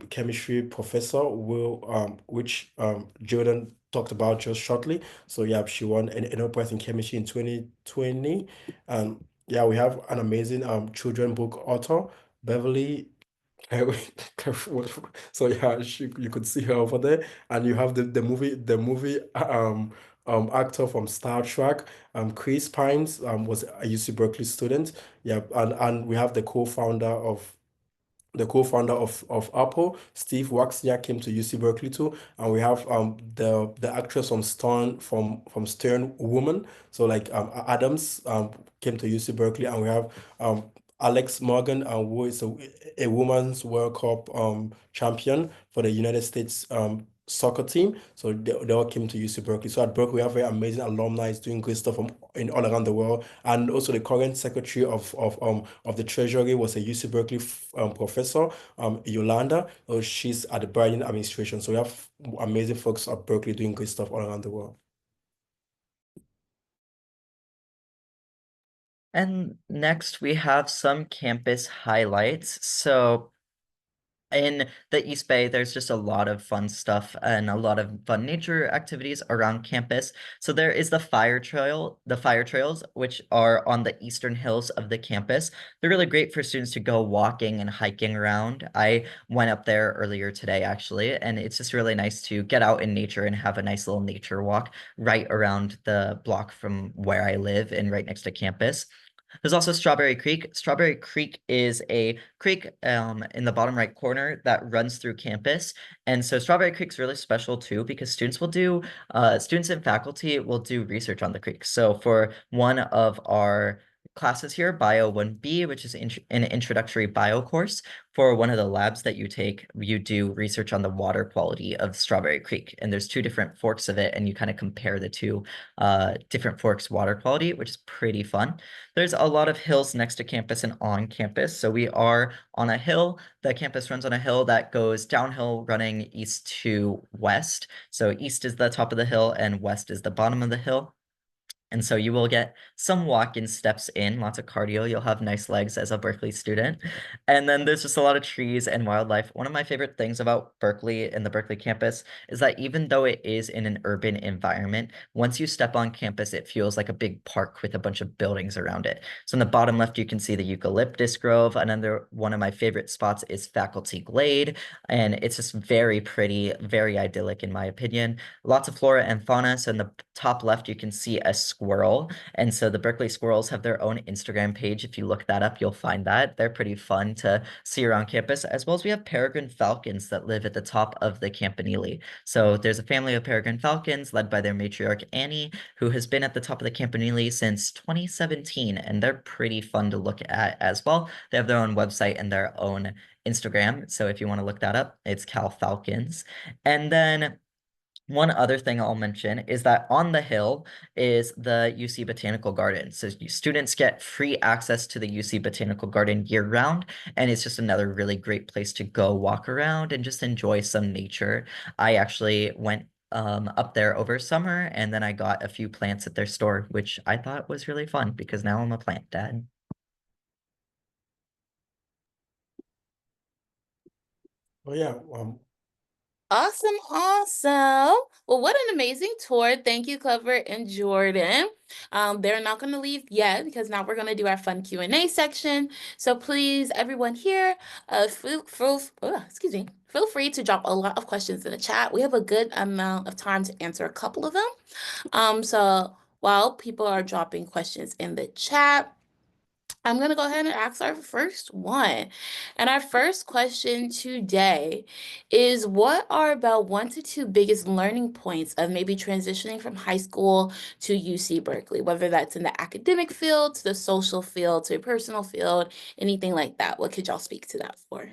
[SPEAKER 2] chemistry professor, which Jordan talked about just shortly. So yeah, she won an Nobel Prize in Chemistry in 2020. Yeah, we have an amazing children book author, Beverly. So yeah, you could see her over there, and you have the movie actor from Star Trek, Chris Pines was a UC Berkeley student. Yeah, and we have the co-founder of Apple, Steve Wozniak, came to UC Berkeley too, and we have the actress from Stern Woman, so like Adams came to UC Berkeley, and we have Alex Morgan, who is a women's World Cup champion for the United States soccer team. So they all came to UC Berkeley. So at Berkeley, we have very amazing alumni doing great stuff in all around the world. And also the current secretary of the Treasury was a UC Berkeley professor, Yolanda. She's at the Biden administration. So we have amazing folks at Berkeley doing great stuff all around the world.
[SPEAKER 3] And next we have some campus highlights. So in the East Bay, there's just a lot of fun stuff and a lot of fun nature activities around campus. So there is the fire trails, which are on the eastern hills of the campus. They're really great for students to go walking and hiking around. I went up there earlier today, actually, and it's just really nice to get out in nature and have a nice little nature walk right around the block from where I live and right next to campus. There's also Strawberry Creek. Strawberry Creek is a creek in the bottom right corner that runs through campus. And so Strawberry Creek's really special too because students and faculty will do research on the creek. So for one of our classes here, Bio 1B, which is an introductory bio course. For one of the labs that you take, you do research on the water quality of Strawberry Creek. And there's two different forks of it, and you kind of compare the two different forks water quality, which is pretty fun. There's a lot of hills next to campus and on campus. So we are on a hill. The campus runs on a hill that goes downhill running east to west. So east is the top of the hill and west is the bottom of the hill. And so you will get some walk-in steps in, lots of cardio. You'll have nice legs as a Berkeley student. And then there's just a lot of trees and wildlife. One of my favorite things about Berkeley and the Berkeley campus is that even though it is in an urban environment, once you step on campus, it feels like a big park with a bunch of buildings around it. So in the bottom left, you can see the eucalyptus grove. Another one of my favorite spots is Faculty Glade. And it's just very pretty, very idyllic in my opinion. Lots of flora and fauna. So in the top left, you can see a squirrel. And so the Berkeley squirrels have their own Instagram page. If you look that up, you'll find that. They're pretty fun to see around campus, as well as we have peregrine falcons that live at the top of the campanile. So there's a family of peregrine falcons led by their matriarch Annie, who has been at the top of the campanile since 2017, and they're pretty fun to look at as well. They have their own website and their own Instagram. So if you want to look that up, it's Cal Falcons. And then one other thing I'll mention is that on the hill is the UC Botanical Garden. So students get free access to the UC Botanical Garden year round, and it's just another really great place to go walk around and just enjoy some nature. I actually went up there over summer, and then I got a few plants at their store, which I thought was really fun because now I'm a plant dad.
[SPEAKER 2] Oh yeah,
[SPEAKER 1] Awesome, awesome. Well, what an amazing tour. Thank you, Klutvert and Jordan. They're not going to leave yet because now we're going to do our fun Q&A section. So please, everyone here, feel free to drop a lot of questions in the chat. We have a good amount of time to answer a couple of them. So while people are dropping questions in the chat, I'm going to go ahead and ask our first one. And our first question today is, what are about 1 to 2 biggest learning points of maybe transitioning from high school to UC Berkeley, whether that's in the academic field, to the social field, to a personal field, anything like that? What could y'all speak to that for?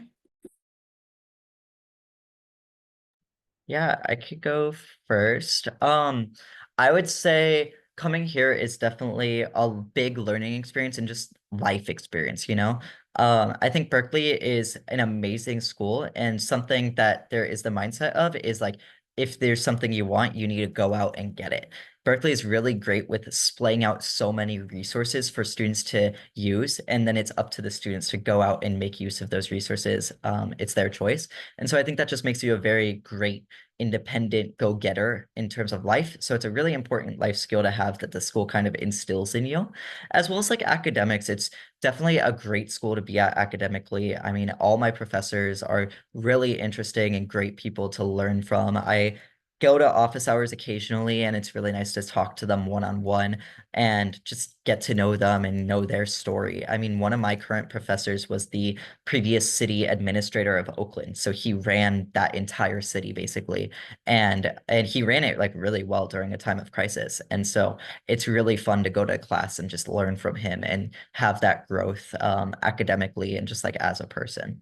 [SPEAKER 3] Yeah, I could go first. I would say coming here is definitely a big learning experience and just life experience, you know? I think Berkeley is an amazing school, and something that there is the mindset of is like, if there's something you want, you need to go out and get it. Berkeley is really great with splaying out so many resources for students to use, and then it's up to the students to go out and make use of those resources. It's their choice. And so I think that just makes you a very great independent go-getter in terms of life. So it's a really important life skill to have that the school kind of instills in you, as well as like academics. It's definitely a great school to be at academically. I mean, all my professors are really interesting and great people to learn from. I go to office hours occasionally, and it's really nice to talk to them one-on-one and just get to know them and know their story. I mean, one of my current professors was the previous city administrator of Oakland. So he ran that entire city basically. And he ran it like really well during a time of crisis. And so it's really fun to go to class and just learn from him and have that growth academically and just like as a person.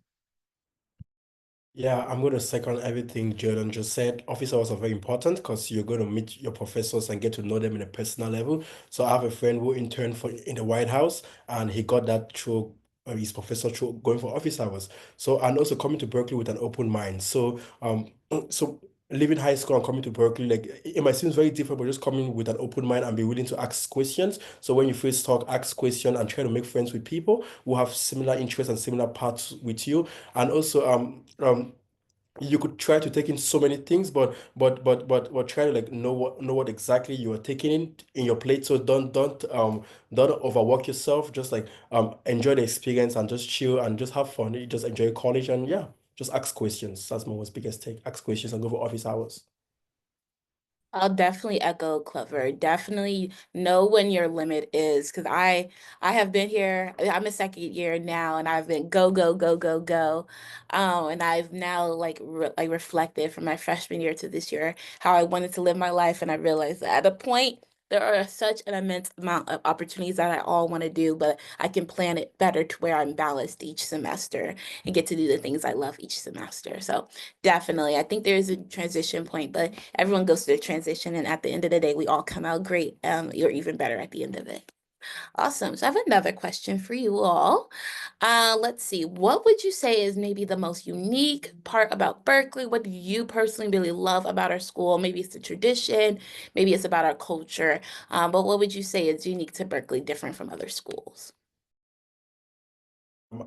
[SPEAKER 2] yeah, I'm going to second everything Jordan just said. Office hours are very important because you're going to meet your professors and get to know them in a personal level. So I have a friend who interned for in the White House, and he got that through his professor through going for office hours. So and also coming to Berkeley with an open mind. So so leaving high school and coming to Berkeley, like it might seem very different, but just coming with an open mind and be willing to ask questions. So when you first talk, ask questions and try to make friends with people who have similar interests and similar paths with you. And also you could try to take in so many things, but try to like know what exactly you are taking in your plate. So don't overwork yourself. Just like enjoy the experience and just chill and just have fun. You just enjoy college, and yeah, just ask questions. That's my most biggest take. Ask questions and go for office hours.
[SPEAKER 1] I'll definitely echo Clover. Definitely know when your limit is, because I have been here. I'm a second year now, and I've been go go go go go, and I've now like reflected from my freshman year to this year how I wanted to live my life, and I realized that at a point There are such an immense amount of opportunities that I all want to do, but I can plan it better to where I'm balanced each semester and get to do the things I love each semester. So definitely, I think there is a transition point, but everyone goes through a transition, and at the end of the day, we all come out great. You're even better at the end of it. Awesome. So I have another question for you all. Let's see. What would you say is maybe the most unique part about Berkeley? What do you personally really love about our school? Maybe it's the tradition, maybe it's about our culture. But what would you say is unique to Berkeley, different from other schools?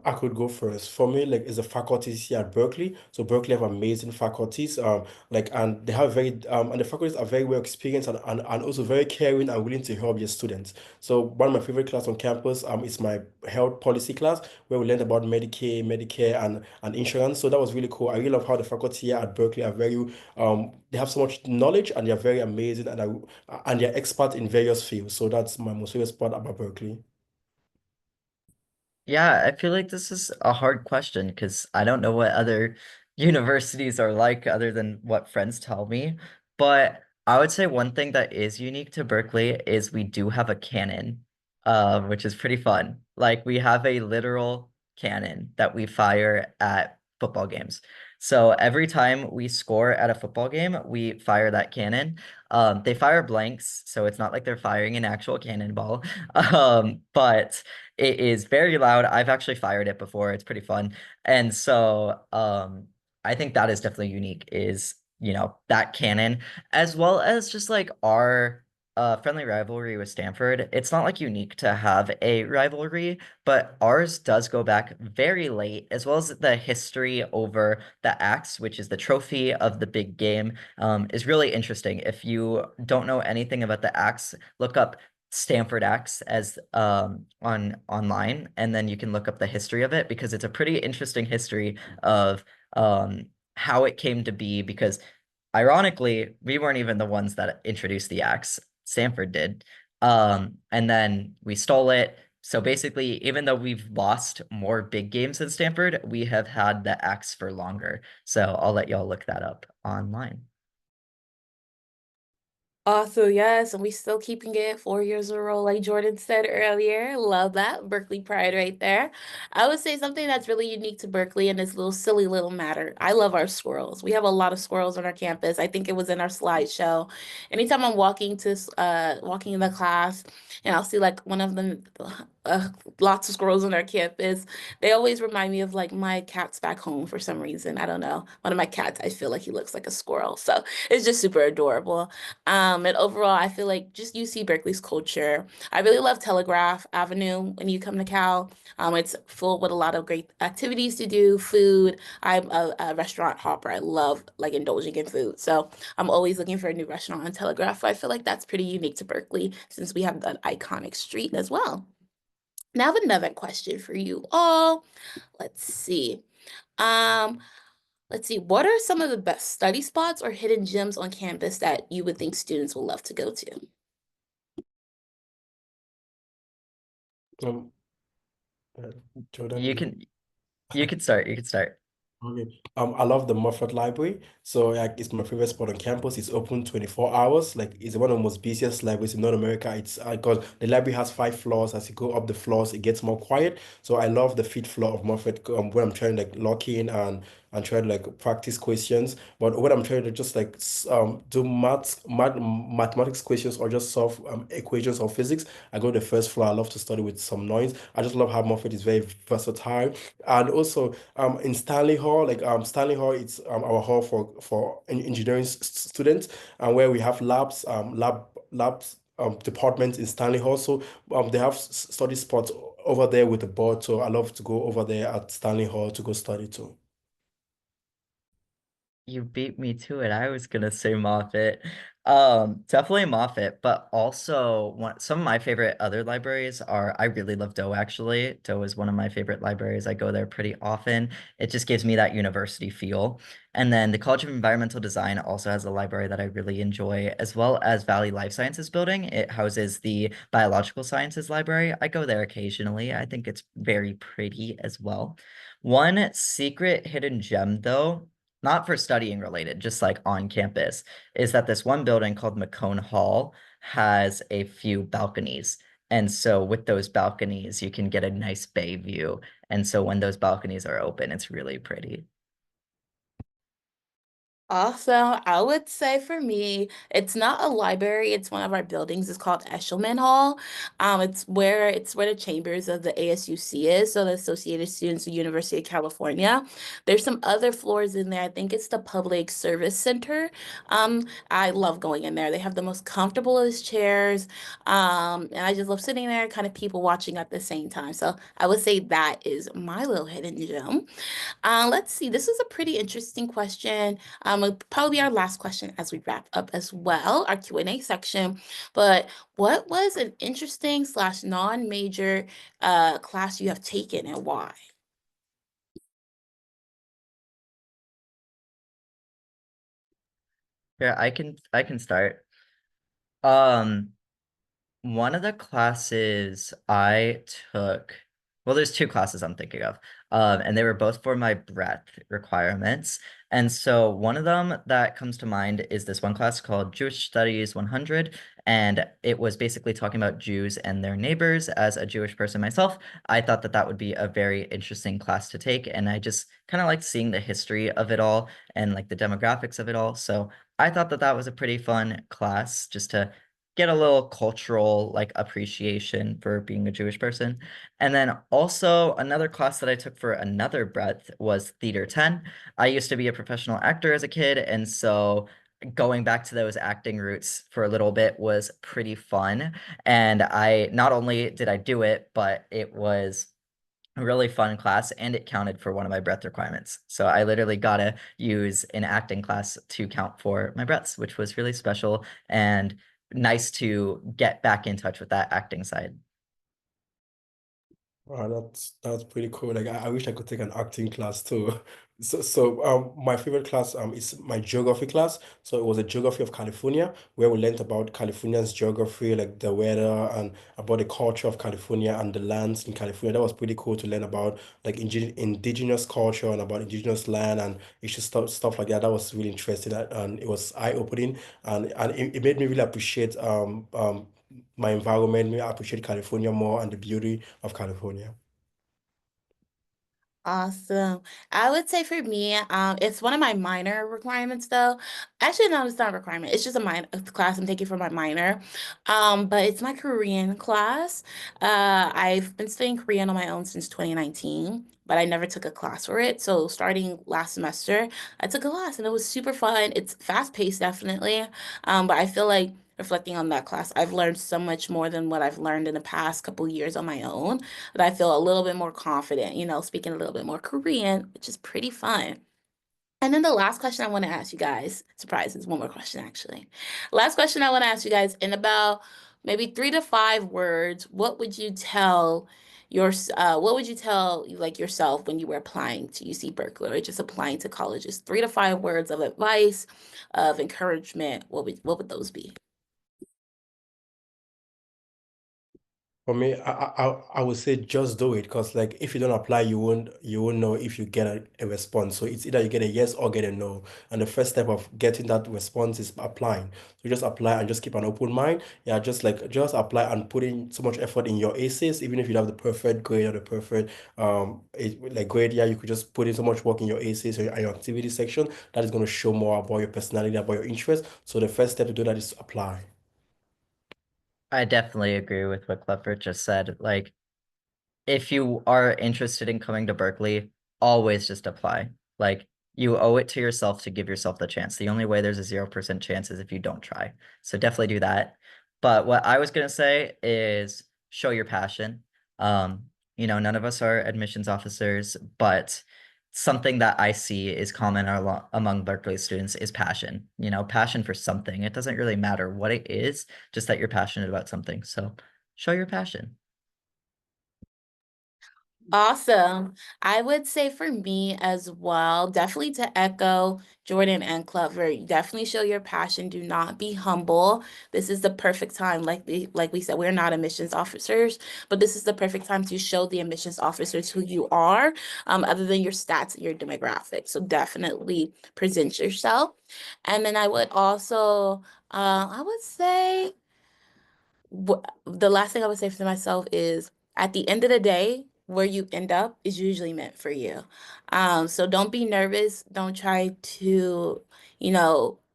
[SPEAKER 2] I could go first. For me, like, it's the faculties here at Berkeley. So Berkeley have amazing faculties. And they have and the faculties are very well experienced and also very caring and willing to help their students. So one of my favorite class on campus is my health policy class where we learned about Medicaid, Medicare, and insurance. So that was really cool. I really love how the faculty here at Berkeley are they have so much knowledge and they're very amazing and they're expert in various fields. So that's my most favorite part about Berkeley.
[SPEAKER 3] Yeah, I feel like this is a hard question because I don't know what other universities are like other than what friends tell me. But I would say one thing that is unique to Berkeley is we do have a cannon, which is pretty fun. Like we have a literal cannon that we fire at football games. So every time we score at a football game, we fire that cannon. They fire blanks, so it's not like they're firing an actual cannonball. But it is very loud. I've actually fired it before. It's pretty fun. And so I think that is definitely unique is, that canon, as well as just like our friendly rivalry with Stanford. It's not like unique to have a rivalry, but ours does go back very late, as well as the history over the Axe, which is the trophy of the big game, is really interesting. If you don't know anything about the Axe, look up Stanford X as on online, and then you can look up the history of it because it's a pretty interesting history of how it came to be. Because ironically, we weren't even the ones that introduced the axe. Stanford did, and then we stole it. So basically, even though we've lost more big games than Stanford, we have had the axe for longer. So I'll let y'all look that up online.
[SPEAKER 1] Also, yes, and we still keeping it 4 years in a row, like Jordan said earlier. Love that. Berkeley pride right there. I would say something that's really unique to Berkeley and this little silly little matter. I love our squirrels. We have a lot of squirrels on our campus. I think it was in our slideshow. Anytime I'm walking in the class and I'll see like one of them uh, lots of squirrels on our campus, they always remind me of like my cats back home for some reason. I don't know. One of my cats, I feel like he looks like a squirrel. So it's just super adorable. And overall, I feel like just UC Berkeley's culture. I really love Telegraph Avenue when you come to Cal. It's full with a lot of great activities to do, food. I'm a restaurant hopper. I love like indulging in food. So I'm always looking for a new restaurant on Telegraph. I feel like that's pretty unique to Berkeley since we have that iconic street as well. Now I have another question for you all. Let's see. Um, let's see. What are some of the best study spots or hidden gems on campus that you would think students will love to go to?
[SPEAKER 2] Um, uh, Jordan,
[SPEAKER 3] You can you can start. You can start.
[SPEAKER 2] okay. I love the Moffat Library. So like it's my favorite spot on campus. It's open 24 hours. Like it's one of the most busiest libraries in North America. It's because the library has 5 floors. As you go up the floors, it gets more quiet. So I love the fifth floor of Moffat where I'm trying to like lock in and try to like practice questions. But when I'm trying to just like do mathematics questions or just solve equations or physics, I go to the first floor. I love to study with some noise. I just love how Moffat is very versatile. And also in Stanley Hall, Stanley Hall, it's our hall for engineering students, and where we have labs departments in Stanley Hall. So they have study spots over there with the board. So I love to go over there at Stanley Hall to go study too.
[SPEAKER 3] You beat me to it. I was gonna say Moffat. Definitely Moffat, but also some of my favorite other libraries are I really love Doe actually. Doe is one of my favorite libraries. I go there pretty often. It just gives me that university feel. And then the College of Environmental Design also has a library that I really enjoy, as well as Valley Life Sciences Building. It houses the Biological Sciences Library. I go there occasionally. I think it's very pretty as well. One secret hidden gem, though, not for studying related, just like on campus, is that this one building called McCone Hall. has a few balconies. And so with those balconies, you can get a nice bay view. And so when those balconies are open, it's really pretty.
[SPEAKER 1] Awesome. I would say for me, it's not a library, it's one of our buildings. It's called Eshelman Hall. It's where the chambers of the ASUC is, so the Associated Students of University of California. There's some other floors in there. I think it's the Public Service Center. I love going in there. They have the most comfortablest chairs. And I just love sitting there, kind of people watching at the same time. So I would say that is my little hidden gem. Let's see. This is a pretty interesting question. It'll probably be our last question as we wrap up as well, our Q&A section. But what was an interesting slash non-major class you have taken and why?
[SPEAKER 3] Yeah, I can start. Um, One of the classes I took, well, there's two classes I'm thinking of, and they were both for my breadth requirements. And so one of them that comes to mind is this one class called Jewish Studies 100, and it was basically talking about Jews and their neighbors. As a Jewish person myself, I thought that that would be a very interesting class to take, and I just kind of liked seeing the history of it all and like the demographics of it all. So I thought that that was a pretty fun class just to get a little cultural like appreciation for being a Jewish person. And then also another class that I took for another breadth was Theater 10. I used to be a professional actor as a kid, and so going back to those acting roots for a little bit was pretty fun. And I not only did I do it, but it was a really fun class and it counted for one of my breath requirements. So I literally got to use an acting class to count for my breaths, which was really special and nice to get back in touch with that acting side.
[SPEAKER 2] That's pretty cool. Like I wish I could take an acting class too. My favorite class is my geography class. So it was a geography of California where we learned about California's geography, like the weather and about the culture of California and the lands in California. That was pretty cool to learn about like indigenous culture and about indigenous land and issues stuff like that. That was really interesting and it was eye-opening and it made me really appreciate my environment, made me appreciate California more and the beauty of California.
[SPEAKER 1] Awesome. I would say for me, it's one of my minor requirements though. Actually, no, it's not a requirement. It's just a class I'm taking for my minor. But it's my Korean class. I've been studying Korean on my own since 2019, but I never took a class for it. So starting last semester, I took a class and it was super fun. It's fast paced, definitely. But I feel like reflecting on that class, I've learned so much more than what I've learned in the past couple years on my own that I feel a little bit more confident, speaking a little bit more Korean, which is pretty fun. And then the last question I want to ask you guys, surprise, it's one more question actually. Last question I want to ask you guys in about maybe 3 to 5 words, what would you tell like yourself when you were applying to UC Berkeley or just applying to colleges? 3 to 5 words of advice, of encouragement, what would those be?
[SPEAKER 2] For me, I would say just do it because like if you don't apply, you won't know if you get a response. So it's either you get a yes or get a no. And the first step of getting that response is applying. So just apply and just keep an open mind. Yeah, just apply and put in so much effort in your essays, even if you don't have the perfect grade or the perfect like grade. Yeah, you could just put in so much work in your essays or your activity section that is going to show more about your personality, about your interest. So the first step to do that is to apply.
[SPEAKER 3] I definitely agree with what Klutvert just said. Like, if you are interested in coming to Berkeley, always just apply. Like you owe it to yourself to give yourself the chance. The only way there's a 0% chance is if you don't try. So definitely do that. But what I was gonna say is show your passion. None of us are admissions officers, but something that I see is common among Berkeley students is passion. Passion for something. It doesn't really matter what it is, just that you're passionate about something. So show your passion.
[SPEAKER 1] Awesome. I would say for me as well, definitely to echo Jordan and Clover, you definitely show your passion. Do not be humble. This is the perfect time. Like we said, we're not admissions officers, but this is the perfect time to show the admissions officers who you are, other than your stats and your demographics. So definitely present yourself. And then I would also, I would say. the last thing I would say for myself is at the end of the day, where you end up is usually meant for you. So don't be nervous. Don't try to,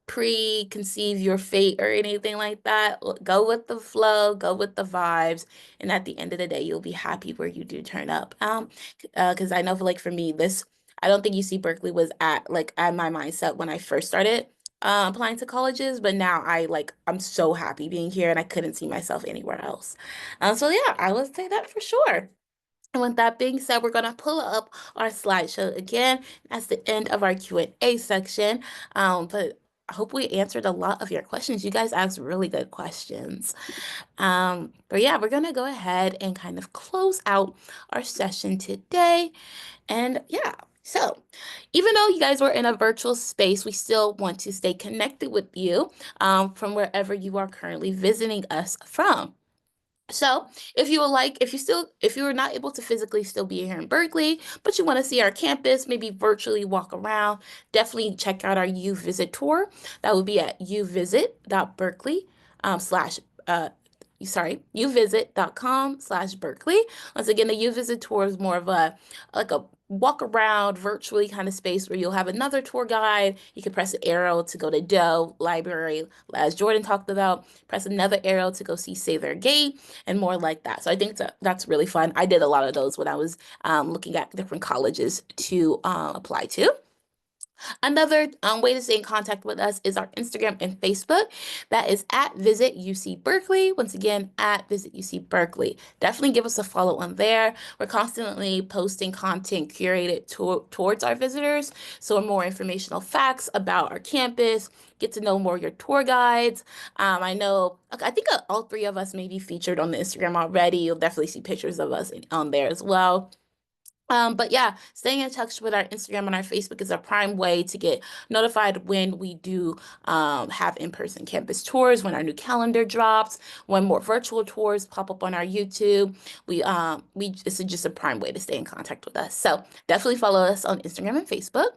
[SPEAKER 1] preconceive your fate or anything like that. Go with the flow, go with the vibes, and at the end of the day, you'll be happy where you do turn up. Because I know for like for me, I don't think UC Berkeley was at my mindset when I first started applying to colleges, but now I'm so happy being here and I couldn't see myself anywhere else. So yeah, I would say that for sure. And with that being said, we're gonna pull up our slideshow again. That's the end of our Q&A section. But I hope we answered a lot of your questions. You guys asked really good questions. But yeah, we're gonna go ahead and kind of close out our session today. And yeah, so even though you guys were in a virtual space, we still want to stay connected with you from wherever you are currently visiting us from. So if you would like, if you are not able to physically still be here in Berkeley, but you want to see our campus, maybe virtually walk around, definitely check out our U Visit tour. That would be at uvisit.berkeley slash uvisit.com/Berkeley. Once again, the UVisit tour is more of a walk around virtually kind of space where you'll have another tour guide. You can press an arrow to go to Doe Library, as Jordan talked about, press another arrow to go see Say Their Gate, and more like that. So I think that's really fun. I did a lot of those when I was looking at different colleges to apply to. Another way to stay in contact with us is our Instagram and Facebook. That is at Visit UC Berkeley. Once again, at Visit UC Berkeley. Definitely give us a follow on there. We're constantly posting content curated towards our visitors. So more informational facts about our campus, get to know more of your tour guides. I think all three of us may be featured on the Instagram already. You'll definitely see pictures of us on there as well. But yeah, staying in touch with our Instagram and our Facebook is a prime way to get notified when we do have in-person campus tours, when our new calendar drops, when more virtual tours pop up on our YouTube. This is just a prime way to stay in contact with us. So definitely follow us on Instagram and Facebook.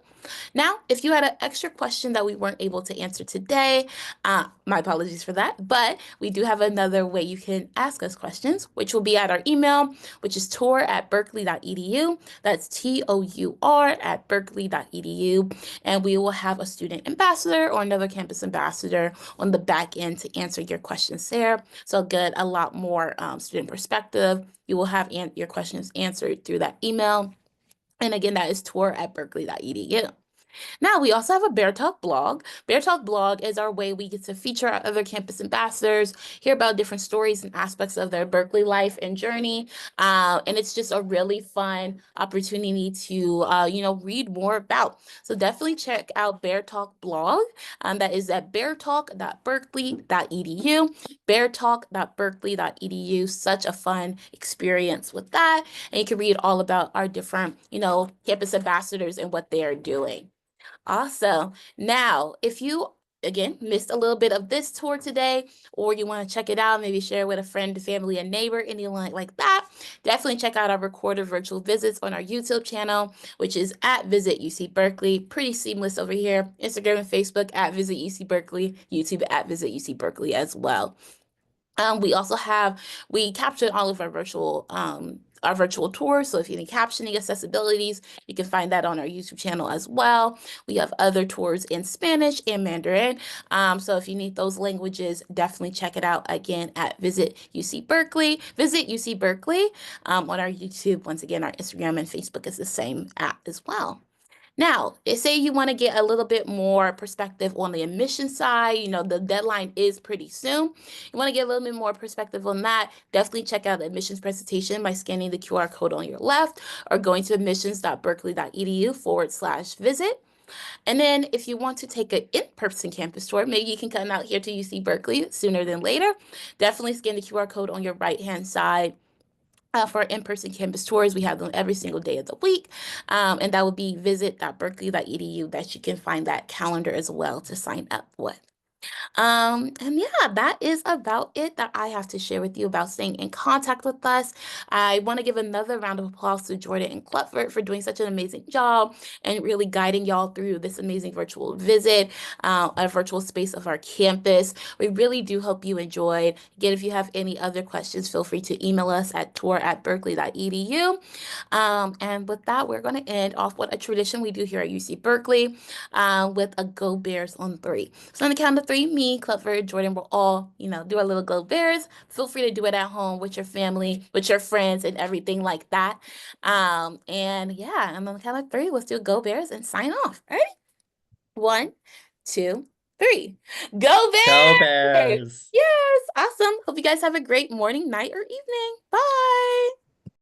[SPEAKER 1] Now, if you had an extra question that we weren't able to answer today, my apologies for that, but we do have another way you can ask us questions, which will be at our email, which is tour@berkeley.edu. That's TOUR@berkeley.edu. And we will have a student ambassador or another campus ambassador on the back end to answer your questions there. So get a lot more student perspective. You will have your questions answered through that email. And again, that is tour@berkeley.edu. Now, we also have a Bear Talk blog. Bear Talk blog is our way we get to feature our other campus ambassadors, hear about different stories and aspects of their Berkeley life and journey. And it's just a really fun opportunity to, read more about. So definitely check out Bear Talk blog. That is at beartalk.berkeley.edu, beartalk.berkeley.edu. Such a fun experience with that. And you can read all about our different, campus ambassadors and what they are doing. Awesome. Now, if you again missed a little bit of this tour today, or you want to check it out, maybe share with a friend, family, a neighbor, anyone like that, definitely check out our recorded virtual visits on our YouTube channel, which is at Visit UC Berkeley. Pretty seamless over here. Instagram and Facebook at Visit UC Berkeley, YouTube at Visit UC Berkeley as well. We captured all of our virtual tours. So if you need captioning accessibilities, you can find that on our YouTube channel as well. We have other tours in Spanish and Mandarin. So if you need those languages, definitely check it out again at Visit UC Berkeley. Visit UC Berkeley on our YouTube. Once again, our Instagram and Facebook is the same app as well. Now, say you want to get a little bit more perspective on the admission side, the deadline is pretty soon. You want to get a little bit more perspective on that, definitely check out the admissions presentation by scanning the QR code on your left or going to admissions.berkeley.edu/visit. And then if you want to take an in-person campus tour, maybe you can come out here to UC Berkeley sooner than later. Definitely scan the QR code on your right-hand side. For in-person campus tours, we have them every single day of the week. And that would be visit.berkeley.edu that you can find that calendar as well to sign up with. And yeah, that is about it that I have to share with you about staying in contact with us. I want to give another round of applause to Jordan and Klutvert for doing such an amazing job and really guiding y'all through this amazing virtual visit, a virtual space of our campus. We really do hope you enjoyed. Again, if you have any other questions, feel free to email us at tour@berkeley.edu. And with that, we're going to end off what a tradition we do here at UC Berkeley with a Go Bears on three. So on the count of three, me, Klutvert, Jordan will all, do a little Go Bears. Feel free to do it at home with your family, with your friends, and everything like that. And yeah, and on the count of three, let's do Go Bears and sign off. All right? One, two, three. Go
[SPEAKER 3] Go
[SPEAKER 1] Bears!
[SPEAKER 3] Bears!
[SPEAKER 1] Yes, awesome. Hope you guys have a great morning, night, or evening. Bye.